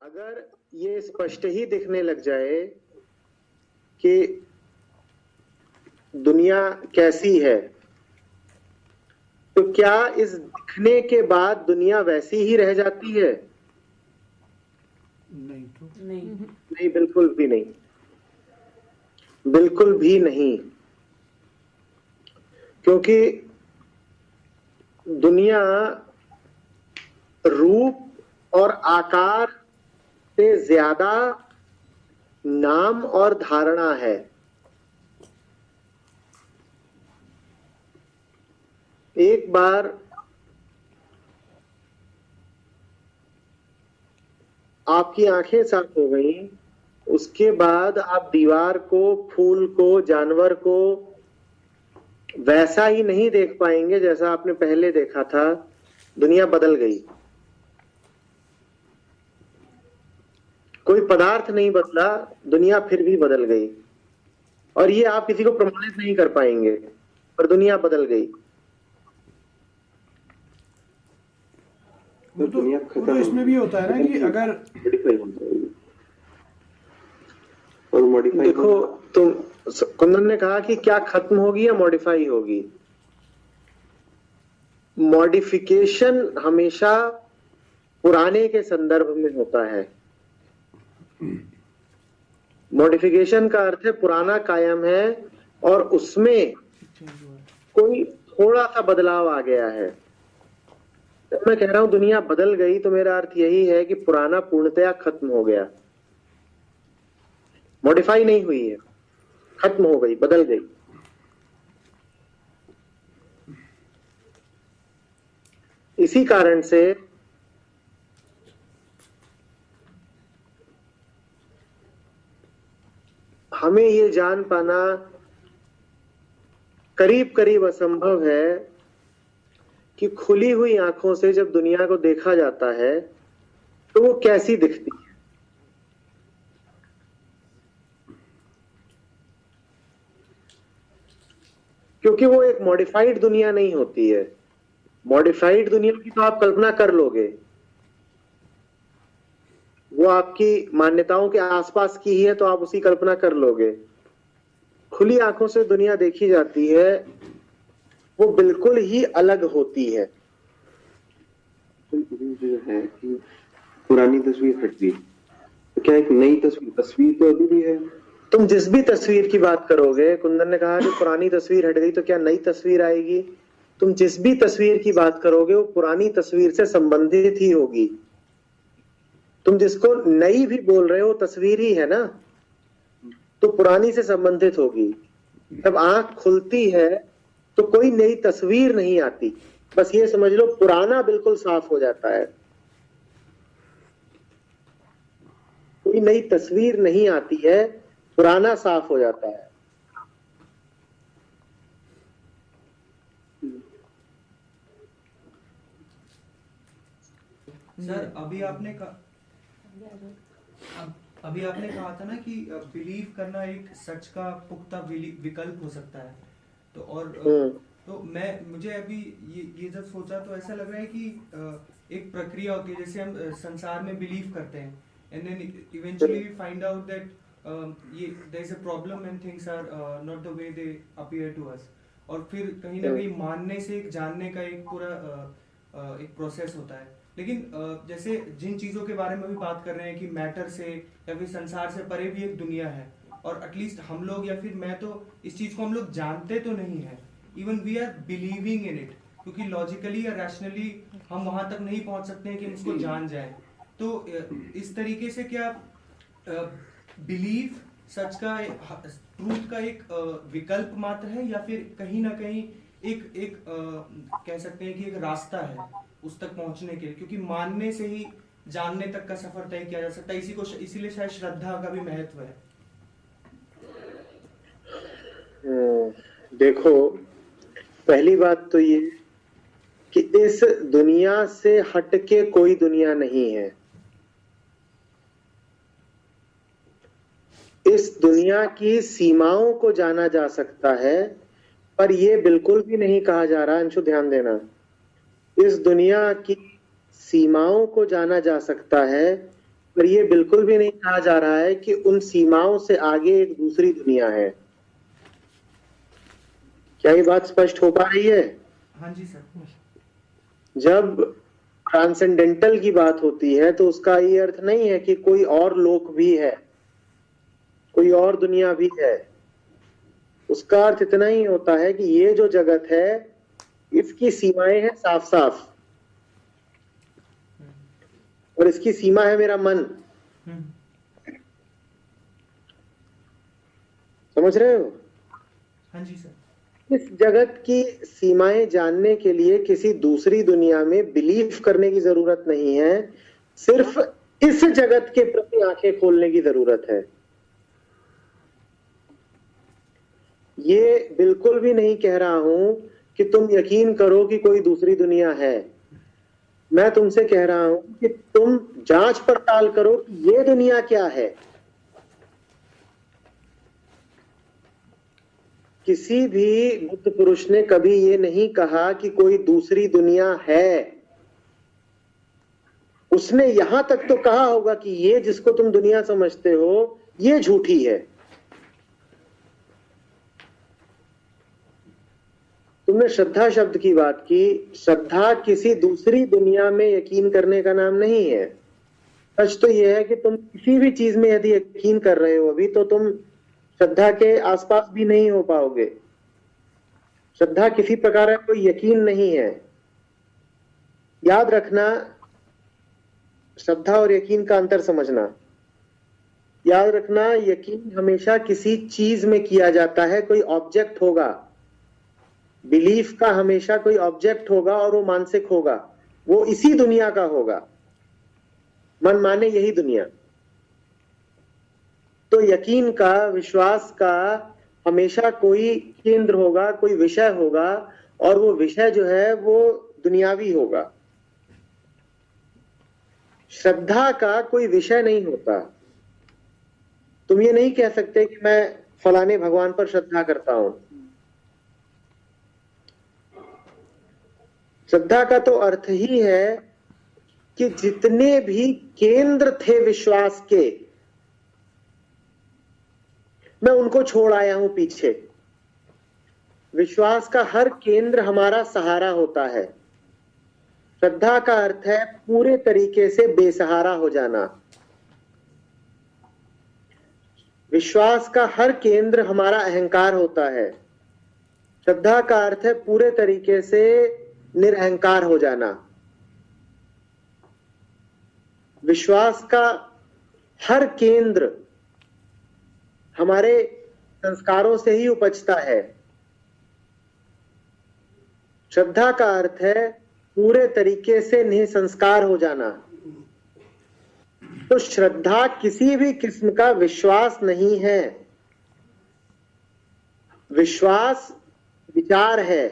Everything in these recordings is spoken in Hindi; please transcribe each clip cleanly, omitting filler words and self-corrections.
अगर ये स्पष्ट ही दिखने लग जाए कि दुनिया कैसी है, तो क्या इस दिखने के बाद दुनिया वैसी ही रह जाती है? नहीं, बिल्कुल भी नहीं, बिल्कुल भी नहीं। क्योंकि दुनिया रूप और आकार से ज्यादा नाम और धारणा है। एक बार आपकी आंखें साफ हो गई, उसके बाद आप दीवार को, फूल को, जानवर को वैसा ही नहीं देख पाएंगे जैसा आपने पहले देखा था। दुनिया बदल गई। कोई पदार्थ नहीं बदला, दुनिया फिर भी बदल गई। और ये आप किसी को प्रमाणित नहीं कर पाएंगे, पर दुनिया बदल गई। वो तो इसमें भी होता है ना कि अगर देखो, तुम कुंदन ने कहा कि क्या खत्म होगी या मॉडिफाई होगी। मॉडिफिकेशन हमेशा पुराने के संदर्भ में होता है। मॉडिफिकेशन का अर्थ है पुराना कायम है और उसमें कोई थोड़ा सा बदलाव आ गया है। जब मैं कह रहा हूं दुनिया बदल गई, तो मेरा अर्थ यही है कि पुराना पूर्णतया खत्म हो गया। मॉडिफाई नहीं हुई है, खत्म हो गई, बदल गई। इसी कारण से हमें ये जान पाना करीब करीब असंभव है कि खुली हुई आंखों से जब दुनिया को देखा जाता है तो वो कैसी दिखती है। क्योंकि वो एक मॉडिफाइड दुनिया नहीं होती है। मॉडिफाइड दुनिया की तो आप कल्पना कर लोगे, वो आपकी मान्यताओं के आसपास की ही है, तो आप उसी कल्पना कर लोगे। खुली आंखों से दुनिया देखी जाती है, वो बिल्कुल ही अलग होती है। जो है कि पुरानी तस्वीर हट गई, तो क्या एक नई तस्वीर तो अभी भी है। तुम जिस भी तस्वीर की बात करोगे, कुंदन ने कहा कि पुरानी तस्वीर हट गई तो क्या नई तस्वीर आएगी। तुम जिस भी तस्वीर की बात करोगे वो पुरानी तस्वीर से संबंधित ही होगी। तुम जिसको नई भी बोल रहे हो तस्वीर ही है ना, तो पुरानी से संबंधित होगी। जब आंख खुलती है तो कोई नई तस्वीर नहीं आती, बस ये समझ लो पुराना बिल्कुल साफ हो जाता है। कोई नई तस्वीर नहीं आती है, पुराना साफ हो जाता है। सर अभी आपने कहा था ना कि बिलीव करना एक सच का पुख्ता विकल्प हो सकता है। तो और तो मुझे अभी ये जब सोचा तो ऐसा लग रहा है कि एक प्रक्रिया होती है, जैसे हम संसार में बिलीव करते हैं and then eventually we find out that ये there is a problem and things are not the way they appear to us. और फिर कहीं ना कहीं मानने से एक जानने का एक पूरा एक प्रोसेस होता है। लेकिन जैसे जिन चीजों के बारे में भी बात कर रहे हैं कि मैटर से या फिर संसार से परे भी एक दुनिया है, और एटलीस्ट हम लोग या फिर मैं तो इस चीज को हम लोग जानते तो नहीं है, even we are believing in it, क्योंकि लॉजिकली या रैशनली हम वहां तक नहीं पहुंच सकते हैं कि हम इसको जान जाए। तो इस तरीके से क्या बिलीव सच का, ट्रूथ का एक विकल्प मात्र है, या फिर कहीं ना कहीं एक कह सकते हैं कि एक रास्ता है उस तक पहुंचने के लिए, क्योंकि मानने से ही जानने तक का सफर तय किया जा सकता है। इसीलिए शायद श्रद्धा का भी महत्व है। देखो, पहली बात तो ये कि इस दुनिया से हटके कोई दुनिया नहीं है। इस दुनिया की सीमाओं को जाना जा सकता है, पर यह बिल्कुल भी नहीं कहा जा रहा, अंशु ध्यान देना, इस दुनिया की सीमाओं को जाना जा सकता है, पर ये बिल्कुल भी नहीं कहा जा रहा है कि उन सीमाओं से आगे एक दूसरी दुनिया है। क्या ये बात स्पष्ट हो पा रही है? हाँ जी सर। जब ट्रांसेंडेंटल की बात होती है तो उसका ये अर्थ नहीं है कि कोई और लोक भी है, कोई और दुनिया भी है। उसका अर्थ इतना ही होता है कि ये जो जगत है इसकी सीमाएं हैं साफ साफ, और इसकी सीमा है मेरा मन। समझ रहे हो? हाँ जी सर। इस जगत की सीमाएं जानने के लिए किसी दूसरी दुनिया में बिलीव करने की जरूरत नहीं है, सिर्फ इस जगत के प्रति आंखें खोलने की जरूरत है। ये बिल्कुल भी नहीं कह रहा हूं कि तुम यकीन करो कि कोई दूसरी दुनिया है। मैं तुमसे कह रहा हूं कि तुम जांच पड़ताल करो कि ये दुनिया क्या है। किसी भी बुद्ध पुरुष ने कभी ये नहीं कहा कि कोई दूसरी दुनिया है। उसने यहां तक तो कहा होगा कि ये जिसको तुम दुनिया समझते हो ये झूठी है। तुमने श्रद्धा शब्द की बात की। श्रद्धा किसी दूसरी दुनिया में यकीन करने का नाम नहीं है। सच तो यह है कि तुम किसी भी चीज में यदि यकीन कर रहे हो अभी, तो तुम श्रद्धा के आसपास भी नहीं हो पाओगे। श्रद्धा किसी प्रकार का कोई यकीन नहीं है। याद रखना, श्रद्धा और यकीन का अंतर समझना। याद रखना, यकीन हमेशा किसी चीज में किया जाता है, कोई ऑब्जेक्ट होगा। बिलीफ का हमेशा कोई ऑब्जेक्ट होगा और वो मानसिक होगा, वो इसी दुनिया का होगा। मन माने यही दुनिया। तो यकीन का, विश्वास का हमेशा कोई केंद्र होगा, कोई विषय होगा, और वो विषय जो है वो दुनियावी होगा। श्रद्धा का कोई विषय नहीं होता। तुम ये नहीं कह सकते कि मैं फलाने भगवान पर श्रद्धा करता हूं। श्रद्धा का तो अर्थ ही है कि जितने भी केंद्र थे विश्वास के, मैं उनको छोड़ आया हूं पीछे। विश्वास का हर केंद्र हमारा सहारा होता है। श्रद्धा का अर्थ है पूरे तरीके से बेसहारा हो जाना। विश्वास का हर केंद्र हमारा अहंकार होता है। श्रद्धा का अर्थ है पूरे तरीके से निरअहकार हो जाना। विश्वास का हर केंद्र हमारे संस्कारों से ही उपजता है। श्रद्धा का अर्थ है पूरे तरीके से निसंस्कार हो जाना। तो श्रद्धा किसी भी किस्म का विश्वास नहीं है। विश्वास विचार है।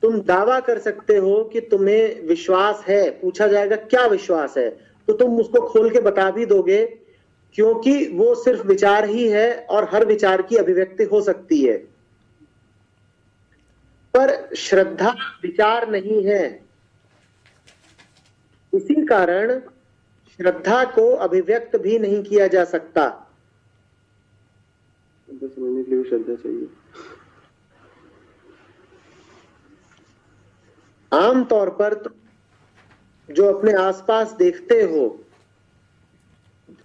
तुम दावा कर सकते हो कि तुम्हें विश्वास है। पूछा जाएगा क्या विश्वास है, तो तुम उसको खोल के बता भी दोगे, क्योंकि वो सिर्फ विचार ही है और हर विचार की अभिव्यक्ति हो सकती है। पर श्रद्धा विचार नहीं है। इसी कारण श्रद्धा को अभिव्यक्त भी नहीं किया जा सकता। समझने के लिए श्रद्धा चाहिए। आमतौर पर तो जो अपने आसपास देखते हो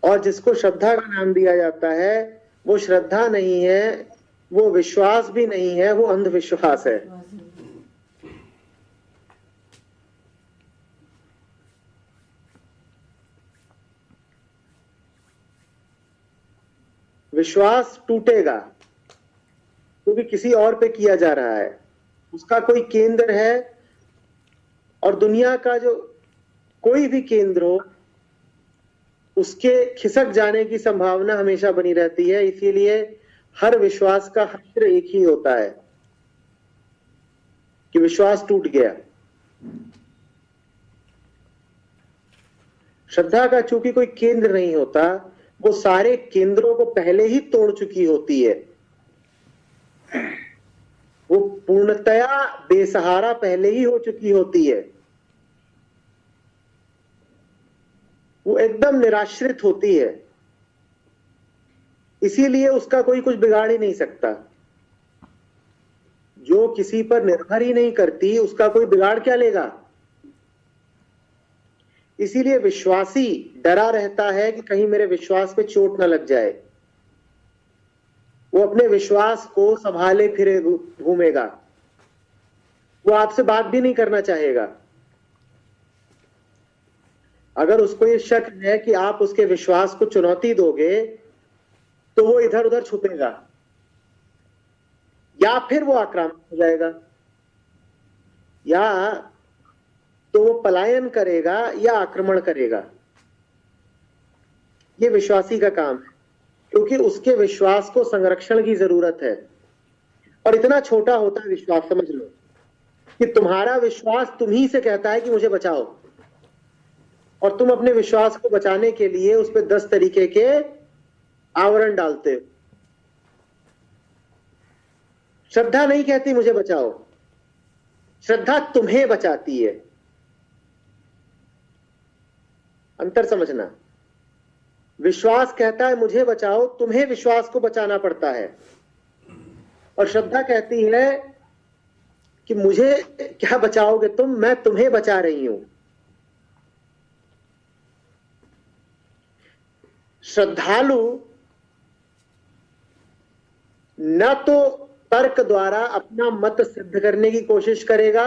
और जिसको श्रद्धा का नाम दिया जाता है, वो श्रद्धा नहीं है, वो विश्वास भी नहीं है, वो अंधविश्वास है। विश्वास टूटेगा क्योंकि किसी और पे किया जा रहा है, उसका कोई केंद्र है, और दुनिया का जो कोई भी केंद्र हो उसके खिसक जाने की संभावना हमेशा बनी रहती है। इसीलिए हर विश्वास का हश्र एक ही होता है कि विश्वास टूट गया। श्रद्धा का चूंकि कोई केंद्र नहीं होता, वो सारे केंद्रों को पहले ही तोड़ चुकी होती है। वो पूर्णतया बेसहारा पहले ही हो चुकी होती है। वो एकदम निराश्रित होती है, इसीलिए उसका कोई कुछ बिगाड़ ही नहीं सकता। जो किसी पर निर्भर ही नहीं करती उसका कोई बिगाड़ क्या लेगा। इसीलिए विश्वासी डरा रहता है कि कहीं मेरे विश्वास पे चोट ना लग जाए। वो अपने विश्वास को संभाले फिरे घूमेगा, वो आपसे बात भी नहीं करना चाहेगा। अगर उसको ये शक है कि आप उसके विश्वास को चुनौती दोगे तो वो इधर उधर छुपेगा या फिर वो आक्रामक हो जाएगा, या तो वो पलायन करेगा या आक्रमण करेगा। ये विश्वासी का काम है, क्योंकि उसके विश्वास को संरक्षण की जरूरत है। और इतना छोटा होता है विश्वास, समझ लो कि तुम्हारा विश्वास तुम ही से कहता है कि मुझे बचाओ, और तुम अपने विश्वास को बचाने के लिए उस पर 10 तरीके के आवरण डालते हो। श्रद्धा नहीं कहती मुझे बचाओ, श्रद्धा तुम्हें बचाती है। अंतर समझना। विश्वास कहता है मुझे बचाओ, तुम्हें विश्वास को बचाना पड़ता है। और श्रद्धा कहती है कि मुझे क्या बचाओगे तुम, मैं तुम्हें बचा रही हूं। श्रद्धालु न तो तर्क द्वारा अपना मत सिद्ध करने की कोशिश करेगा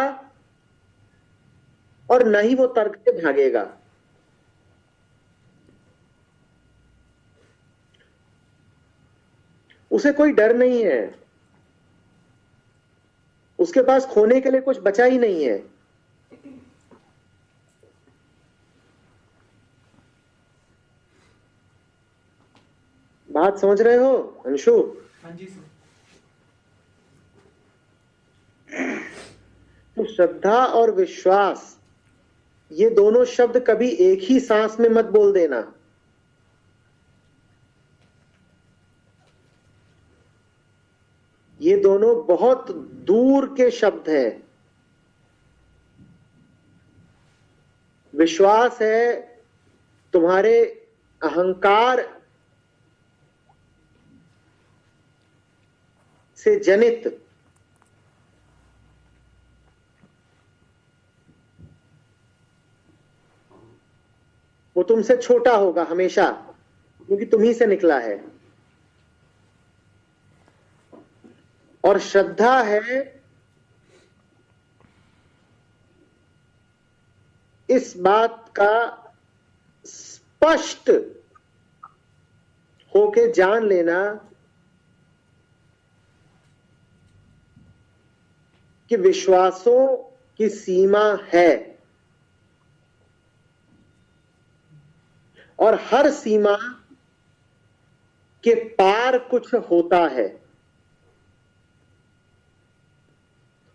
और न ही वो तर्क से भागेगा। उसे कोई डर नहीं है, उसके पास खोने के लिए कुछ बचा ही नहीं है। बात समझ रहे हो अंशु? हाँ जी सर। तो श्रद्धा और विश्वास, ये दोनों शब्द कभी एक ही सांस में मत बोल देना। ये दोनों बहुत दूर के शब्द हैं। विश्वास है तुम्हारे अहंकार से जनित वो तुमसे छोटा होगा हमेशा, क्योंकि तुम्ही से निकला है। और श्रद्धा है इस बात का स्पष्ट होके जान लेना कि विश्वासों की सीमा है और हर सीमा के पार कुछ होता है।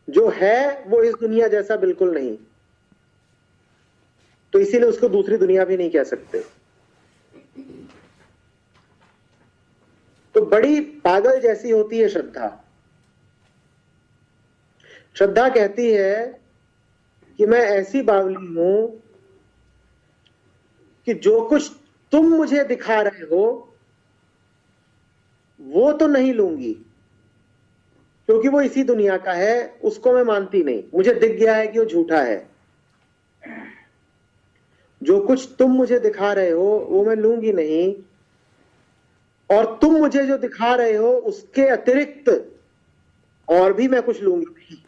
जो है वो इस दुनिया जैसा बिल्कुल नहीं, तो इसीलिए उसको दूसरी दुनिया भी नहीं कह सकते। तो बड़ी पागल जैसी होती है श्रद्धा। श्रद्धा कहती है कि मैं ऐसी बावली हूं कि जो कुछ तुम मुझे दिखा रहे हो वो तो नहीं लूंगी, क्योंकि वो इसी दुनिया का है, उसको मैं मानती नहीं। मुझे दिख गया है कि वो झूठा है। जो कुछ तुम मुझे दिखा रहे हो वो मैं लूंगी नहीं, और तुम मुझे जो दिखा रहे हो उसके अतिरिक्त और भी मैं कुछ लूंगी नहीं।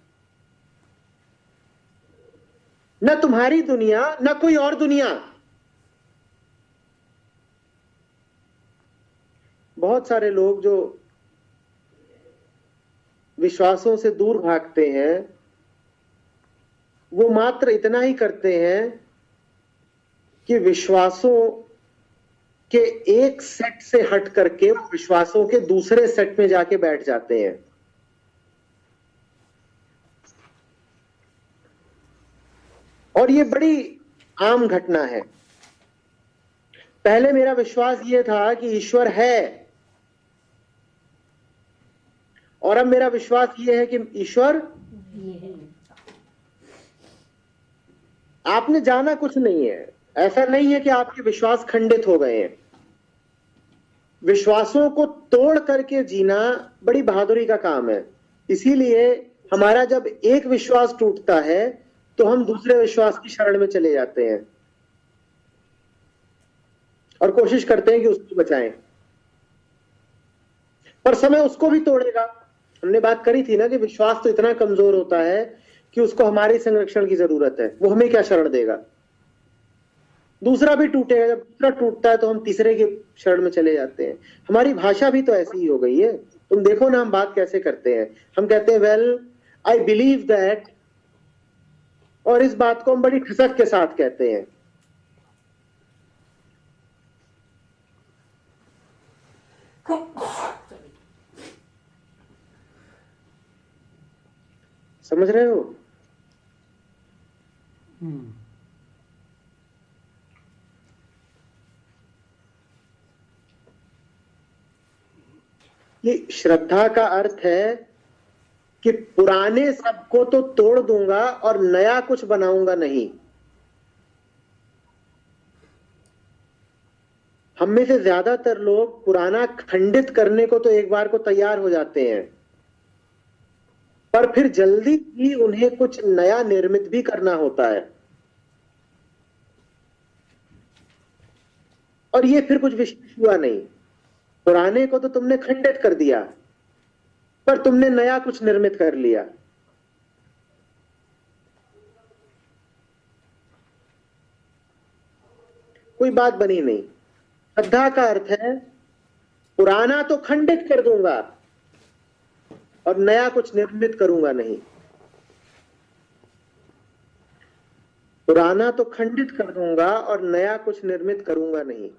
न तुम्हारी दुनिया न कोई और दुनिया। बहुत सारे लोग जो विश्वासों से दूर भागते हैं वो मात्र इतना ही करते हैं कि विश्वासों के एक सेट से हट करके विश्वासों के दूसरे सेट में जाके बैठ जाते हैं। और ये बड़ी आम घटना है। पहले मेरा विश्वास ये था कि ईश्वर है, और अब मेरा विश्वास ये है कि ईश्वर, आपने जाना कुछ नहीं है, ऐसा नहीं है कि आपके विश्वास खंडित हो गए हैं। विश्वासों को तोड़ करके जीना बड़ी बहादुरी का काम है। इसीलिए हमारा जब एक विश्वास टूटता है तो हम दूसरे विश्वास की शरण में चले जाते हैं और कोशिश करते हैं कि उसको बचाएं, पर समय उसको भी तोड़ेगा। हमने बात करी थी ना कि विश्वास तो इतना कमजोर होता है कि उसको हमारे संरक्षण की जरूरत है। वो हमें क्या शरण देगा? दूसरा भी टूटेगा। जब दूसरा टूटता है तो हम तीसरे की शरण में चले जाते हैं। हमारी भाषा भी तो ऐसी ही हो गई है। तुम देखो ना हम बात कैसे करते हैं। हम कहते हैं वेल आई बिलीव दैट, और इस बात को हम बड़ी ठिसक के साथ कहते हैं। समझ रहे हो? ये श्रद्धा का अर्थ है कि पुराने सबको तो तोड़ दूंगा और नया कुछ बनाऊंगा नहीं। हम में से ज्यादातर लोग पुराना खंडित करने को तो एक बार को तैयार हो जाते हैं, पर फिर जल्दी ही उन्हें कुछ नया निर्मित भी करना होता है। और ये फिर कुछ विशेष हुआ नहीं। पुराने को तो तुमने खंडित कर दिया, पर तुमने नया कुछ निर्मित कर लिया। कोई बात बनी नहीं। श्रद्धा का अर्थ है पुराना तो खंडित कर दूंगा और नया कुछ निर्मित करूंगा नहीं। पुराना तो खंडित कर दूंगा और नया कुछ निर्मित करूंगा नहीं।